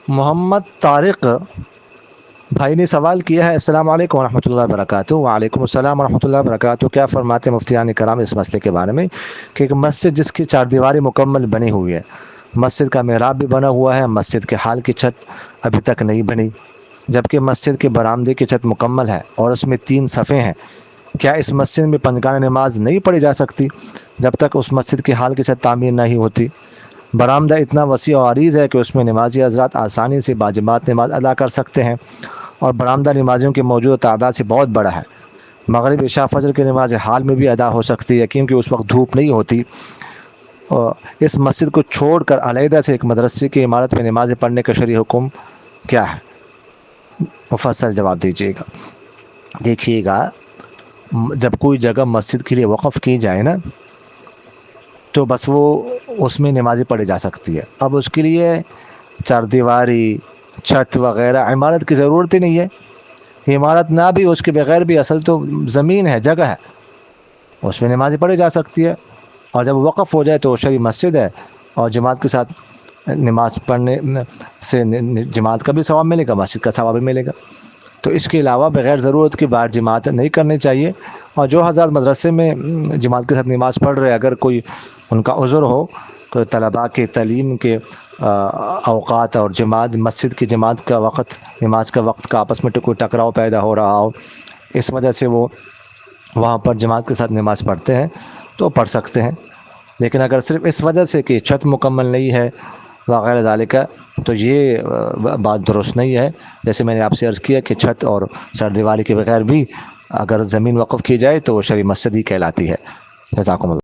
محمد طارق بھائی نے سوال کیا ہے، السلام علیکم ورحمۃ اللہ وبرکاتہ۔ وعلیکم السلام ورحمۃ اللہ وبرکاتہ۔ کیا فرماتے مفتیان کرام اس مسئلے کے بارے میں کہ ایک مسجد جس کی چار دیواری مکمل بنی ہوئی ہے، مسجد کا محراب بھی بنا ہوا ہے، مسجد کے حال کی چھت ابھی تک نہیں بنی، جبکہ مسجد کے برآمدے کی چھت مکمل ہے اور اس میں 3 صفیں ہیں، کیا اس مسجد میں پنجگانہ نماز نہیں پڑھی جا سکتی جب تک اس مسجد کی حال کی چھت تعمیر نہیں ہوتی؟ برآمدہ اتنا وسیع و عریض ہے کہ اس میں نمازی حضرات آسانی سے باجماعت نماز ادا کر سکتے ہیں، اور برآمدہ نمازیوں کی موجودہ تعداد سے بہت بڑا ہے۔ مغرب عشاء فجر کی نماز حال میں بھی ادا ہو سکتی ہے کیونکہ اس وقت دھوپ نہیں ہوتی۔ اور اس مسجد کو چھوڑ کر علیحدہ سے ایک مدرسے کی عمارت میں نمازیں پڑھنے کا شرعی حکم کیا ہے؟ مفصل جواب دیجیے گا۔ دیکھیے گا، جب کوئی جگہ مسجد کے لیے وقف کی جائے نا، تو بس وہ اس میں نمازیں پڑھی جا سکتی ہے۔ اب اس کے لیے چار دیواری، چھت وغیرہ، عمارت کی ضرورت ہی نہیں ہے۔ عمارت نہ بھی، اس کے بغیر بھی اصل تو زمین ہے، جگہ ہے، اس میں نمازیں پڑھی جا سکتی ہے۔ اور جب وقف ہو جائے تو شرعی مسجد ہے، اور جماعت کے ساتھ نماز پڑھنے سے جماعت کا بھی ثواب ملے گا، مسجد کا ثواب بھی ملے گا۔ تو اس کے علاوہ بغیر ضرورت کی باہر جماعت نہیں کرنی چاہیے۔ اور جو حضرات مدرسے میں جماعت کے ساتھ نماز پڑھ رہے، اگر کوئی ان کا عذر ہو، کوئی طلباء کے تعلیم کے اوقات اور جماعت مسجد کی جماعت کا وقت، نماز کا وقت کا آپس میں کوئی ٹکراؤ پیدا ہو رہا ہو، اس وجہ سے وہ وہاں پر جماعت کے ساتھ نماز پڑھتے ہیں تو پڑھ سکتے ہیں۔ لیکن اگر صرف اس وجہ سے کہ چھت مکمل نہیں ہے وغیرہ ذالک، تو یہ بات درست نہیں ہے۔ جیسے میں نے آپ سے عرض کیا کہ چھت اور چار دیواری کے بغیر بھی اگر زمین وقف کی جائے تو وہ شرعی مسجد ہی کہلاتی ہے۔ جزاکم اللہ۔